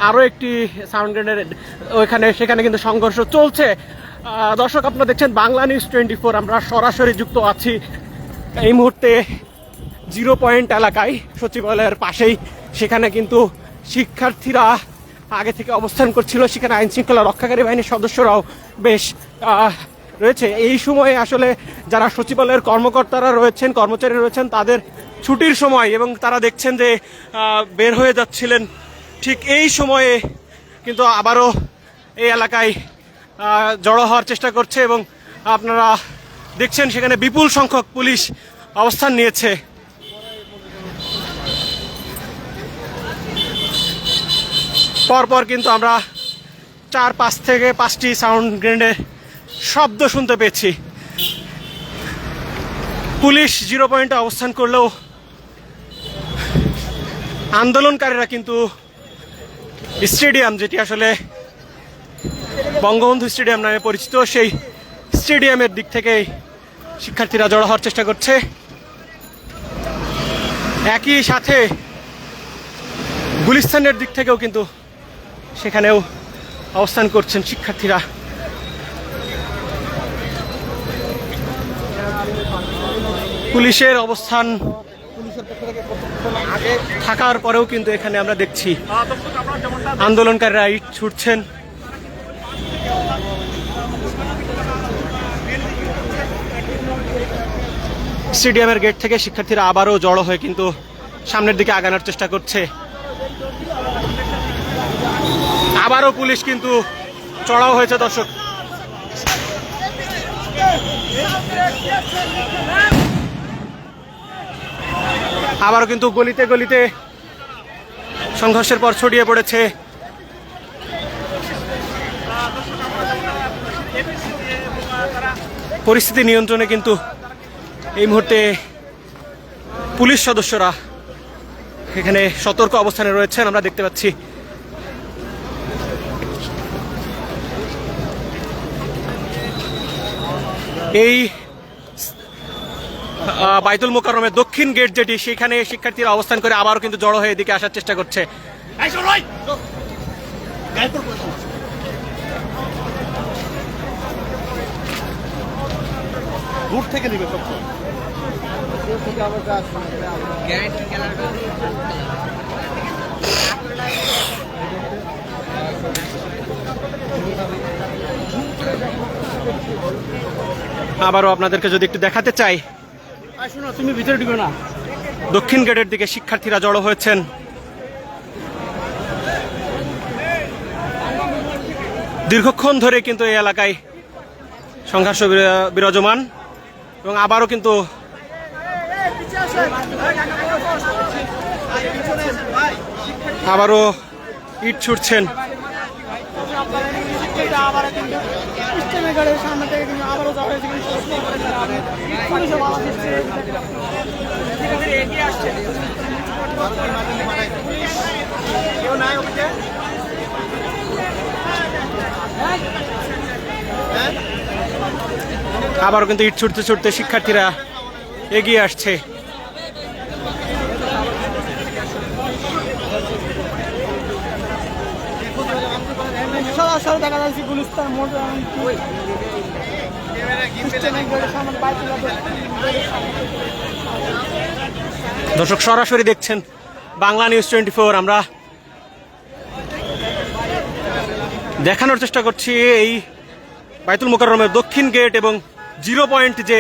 আরও একটি sound grenade সেখানে কিন্তু সংঘর্ষ চলছে। দর্শক, আপনারা দেখছেন বাংলা নিউজ 24, আমরা সরাসরি যুক্ত আছি এই মুহূর্তে 0 পয়েন্ট এলাকায়, সচিবালয়ের পাশেই। সেখানে কিন্তু শিক্ষার্থীরা আগে থেকে অবস্থান করছিল, সেখানে আইন শৃঙ্খলা রক্ষাকারী বাহিনীর সদস্যরাও বেশ রয়েছে। এই সময়ে আসলে যারা সচিবালয়ের কর্মকর্তারা রয়েছেন, কর্মচারী রয়েছেন, তাদের ছুটির সময়, এবং তারা দেখছেন যে বের হয়ে যাচ্ছিলেন, ঠিক এই সময়ে কিন্তু আবারও এই এলাকায় জড়ো হওয়ার চেষ্টা করছে। এবং আপনারা দেখছেন সেখানে বিপুল সংখ্যক পুলিশ অবস্থান নিয়েছে। পরপর কিন্তু আমরা 4-5 থেকে 5টি সাউন্ড গ্রেনেডের শব্দ শুনতে পেয়েছি। পুলিশ 0 পয়েন্টে অবস্থান করলেও আন্দোলনকারীরা কিন্তু স্টেডিয়াম, যেটি আসলে বঙ্গবন্ধু স্টেডিয়াম নামে পরিচিত, সেই স্টেডিয়ামের দিক থেকে শিক্ষার্থীরা জড়ো হওয়ার চেষ্টা করছে। একই সাথে গুলিস্তানের দিক থেকেও কিন্তু সেখানেও অবস্থান করছেন শিক্ষার্থীরা। পুলিশের অবস্থান থাকার পরেও কিন্তু এখানে আমরা দেখছি আন্দোলনকারীরা ইট ছুটছেন। স্টেডিয়ামের গেট থেকে শিক্ষার্থীরা আবারও জড়ো হয়ে কিন্তু সামনের দিকে আগানোর চেষ্টা করছে। আবারও পুলিশ কিন্তু চড়াও হয়েছে। দর্শক, আবারও কিন্তু গলিতে গলিতে সংঘর্ষের পর ছড়িয়ে পড়েছে। পরিস্থিতি নিয়ন্ত্রণে কিন্তু এই মুহূর্তে পুলিশ সদস্যরা এখানে সতর্ক অবস্থানে রয়েছেন, আমরা দেখতে পাচ্ছি। এই বাইতুল মোকাররমের দক্ষিণ গেট যেটি, সেখানে শিক্ষার্থীরা অবস্থান করে আবারও কিন্তু জড়ো হয়ে এদিকে আসার চেষ্টা করছে। দূর থেকে নিবে আবারও আপনাদেরকে যদি একটু দেখাতে চাই, তুমি ভিতরে ঢুকো না, দক্ষিণ গেটের দিকে শিক্ষার্থীরা জড়ো হয়েছেন। দীর্ঘক্ষণ ধরে কিন্তু এই এলাকায় সংঘর্ষ বিরাজমান, এবং আবারও কিন্তু আবারও ইট ছুটছেন। আবারও কিন্তু ইট ছুটতে ছুটতে শিক্ষার্থীরা এগিয়ে আসছে। সরাসরি দেখা যাচ্ছে গুলিস্তান মোড়। দর্শক, সরাসরি দেখছেন বাংলা নিউজ 24। আমরা দেখানোর চেষ্টা করছি এই বাইতুল মোকাররমের দক্ষিণ গেট এবং 0 পয়েন্ট যে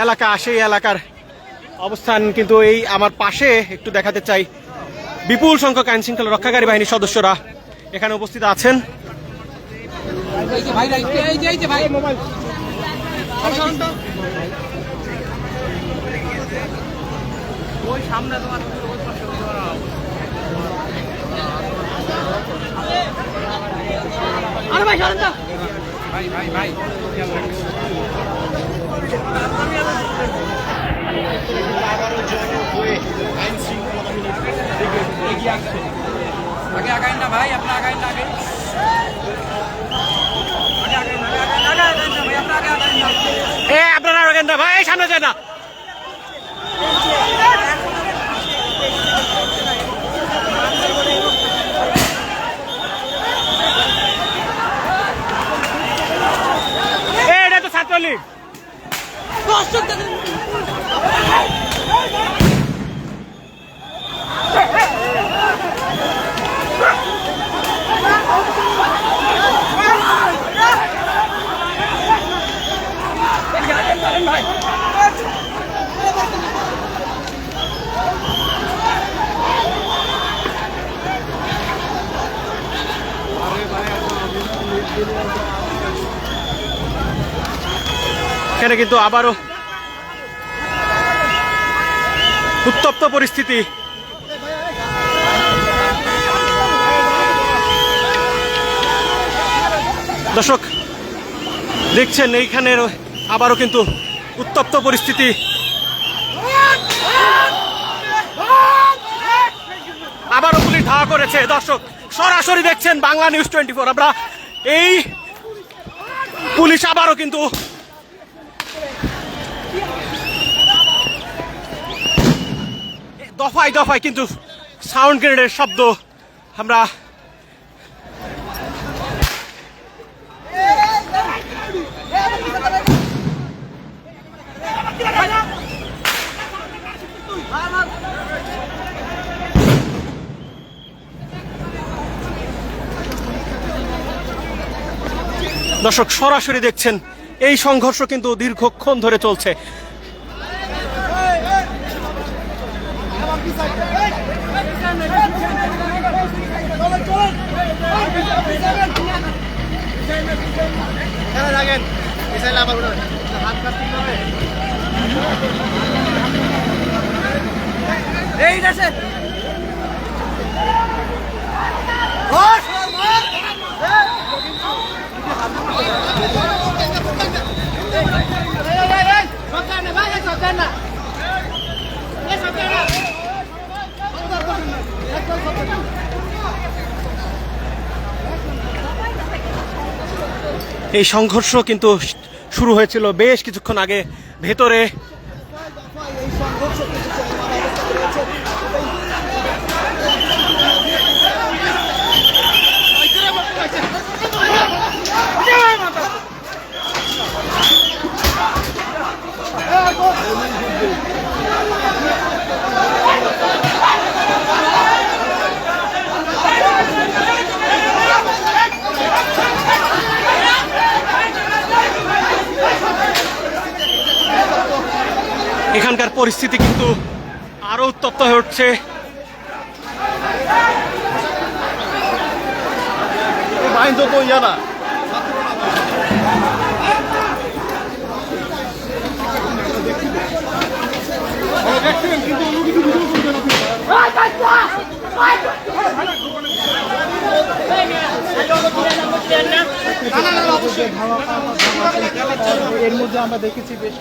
এলাকা, সেই এলাকার অবস্থান কিন্তু এই আমার পাশে একটু দেখাতে চাই। বিপুল সংখ্যক আইন শৃঙ্খলা রক্ষাকারী বাহিনীর সদস্যরা এখানে উপস্থিত আছেন। আগে আগাই না ভাই, আপনার আগাই না, আগে আপনারা আগান না ভাই, সামনে যায় না। লীগ। এখানে কিন্তু আবারও উত্তপ্ত পরিস্থিতি। দর্শক দেখছেন এইখানের আবারও কিন্তু উত্তপ্ত পরিস্থিতি। আবারও পুলিশ ধাওয়া করেছে। দর্শক সরাসরি দেখছেন বাংলা নিউজ 24। আমরা এই পুলিশ আবারও কিন্তু দফায় দফায় কিন্তু সাউন্ড গ্রেনেডের শব্দ আমরা দর্শক সরাসরি দেখছেন এই সংঘর্ষ কিন্তু দীর্ঘক্ষণ ধরে চলছে। এই দেশে এই সংঘর্ষ কিন্তু শুরু হয়েছিল বেশ কিছুক্ষণ আগে ভেতরে। এখানকার পরিস্থিতি কিন্তু আরো উত্তপ্ত হয়ে উঠছে। এর মধ্যে আমরা দেখেছি বেশ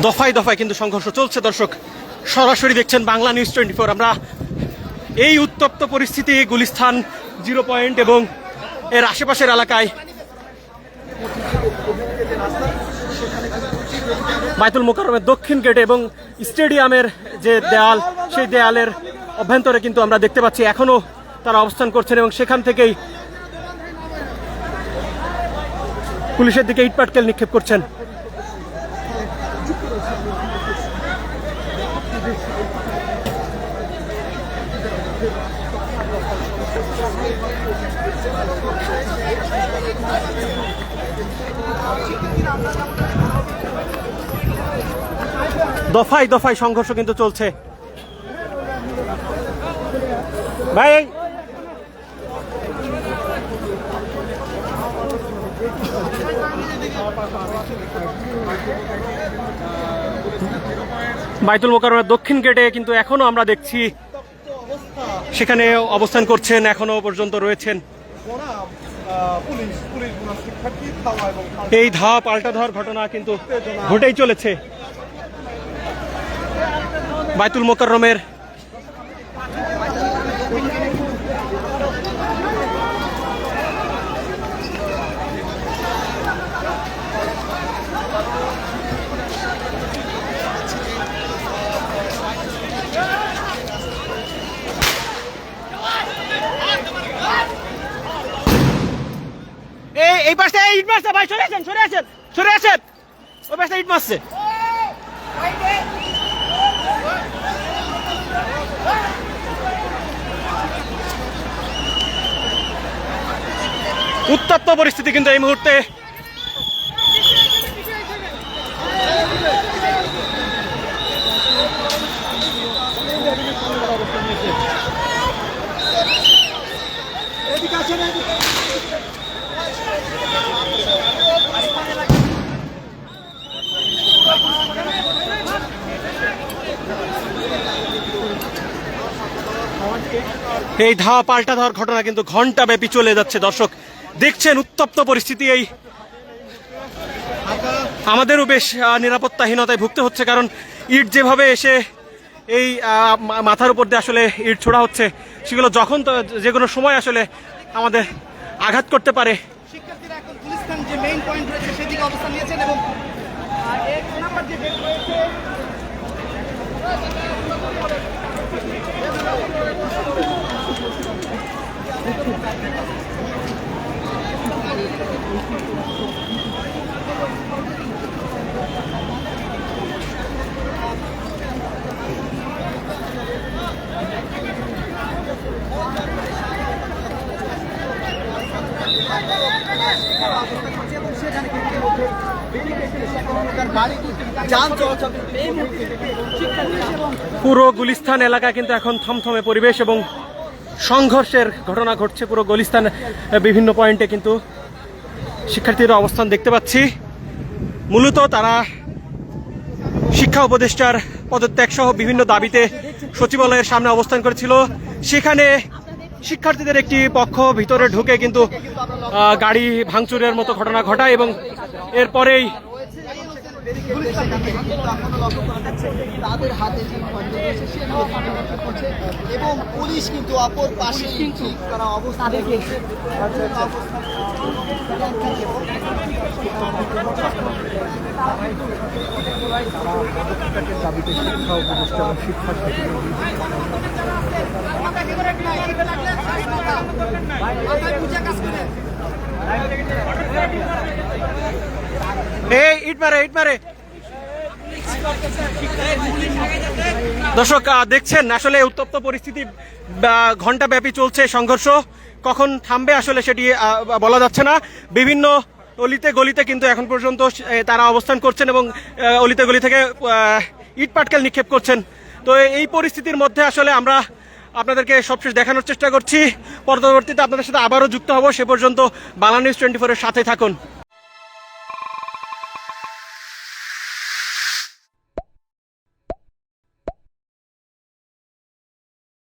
দফায় দফায় কিন্তু সংঘর্ষ চলছে। দর্শক সরাসরি দেখছেন বাংলা নিউজ 24। আমরা এই উত্তপ্ত পরিস্থিতি গুলিস্তান 0 পয়েন্ট এবং এর আশেপাশের এলাকায় বায়তুল মোকাররমের দক্ষিণ গেটে এবং স্টেডিয়ামের যে দেয়াল, সেই দেয়ালের অভ্যন্তরে কিন্তু আমরা দেখতে পাচ্ছি এখনো তারা অবস্থান করছেন এবং সেখান থেকেই পুলিশের দিকে ইটপাটকেল নিক্ষেপ করছেন। দফায় দফায় সংঘর্ষ কিন্তু চলছে। ভাই বায়তুল মোকাররমের দক্ষিণ গেটে কিন্তু এখনো আমরা দেখছি সেখানে অবস্থান করছেন, এখনো পর্যন্ত রয়েছেন। এই ধাওয়া পাল্টা ধাওয়ার ঘটনা কিন্তু ঘটেই চলেছে বায়তুল মোকাররমের। মারছে ভাই, সরে আসেন, সরে আসেন, সরে আসেন। ওই পাশে ইট মারছে। উত্তপ্ত পরিস্থিতি কিন্তু এই মুহূর্তে। এই ধাওয়া পাল্টা ধাওয়ার ঘটনা কিন্তু ঘন্টা ব্যাপী চলে যাচ্ছে। দর্শক দেখছেন উত্তপ্ত পরিস্থিতি। এই আমাদেরও বেশ নিরাপত্তাহীনতায় ভুগতে হচ্ছে, কারণ ইট যেভাবে এসে এই মাথার উপর দিয়ে আসলে ইট ছোড়া হচ্ছে, সেগুলো যখন যে কোনো সময় আসলে আমাদের আঘাত করতে পারে। শিক্ষার্থীরা এখন গুলিস্তান যে মেইন পয়েন্ট রয়েছে সেদিকে অবস্থান নিয়েছেন এবং এক নাম্বার যে গেট রয়েছে পুরো গুলিস্তান এলাকা কিন্তু এখন থমথমে পরিবেশ এবং সংঘর্ষের ঘটনা ঘটছে পুরো গুলিস্তান বিভিন্ন পয়েন্টে। কিন্তু শিক্ষার্থীদের অবস্থান দেখতে পাচ্ছি, মূলত তারা শিক্ষা উপদেষ্টার পদত্যাগ সহ বিভিন্ন দাবিতে সচিবালয়ের সামনে অবস্থান করেছিল। সেখানে শিক্ষার্থীদের একটি পক্ষ ভিতরে ঢুকে কিন্তু গাড়ি ভাঙচুরের মতো ঘটনা ঘটায় এবং এরপরেই তাদের হাতে যে খন্ড রয়েছে সে করছে এবং পুলিশ কিন্তু অপর পাশে কিন্তু তারা অবস্থা দেখেছে। এই ইট মারে, ইট মারে। দর্শক দেখছেন আসলে উত্তপ্ত পরিস্থিতি ঘন্টা ব্যাপী চলছে। সংঘর্ষ কখন থামবে আসলে সেটি বলা যাচ্ছে না। বিভিন্ন অলিতে গলিতে কিন্তু এখন পর্যন্ত তারা অবস্থান করছেন এবং অলিতে গলি থেকে ইট পাটকেল নিক্ষেপ করছেন। তো এই পরিস্থিতির মধ্যে আসলে আমরা আপনাদেরকে সবশেষ দেখানোর চেষ্টা করছি। পরবর্তীতে আপনাদের সাথে আবারও যুক্ত হব। সে পর্যন্ত বাংলা নিউজ 24-এর সাথে থাকুন।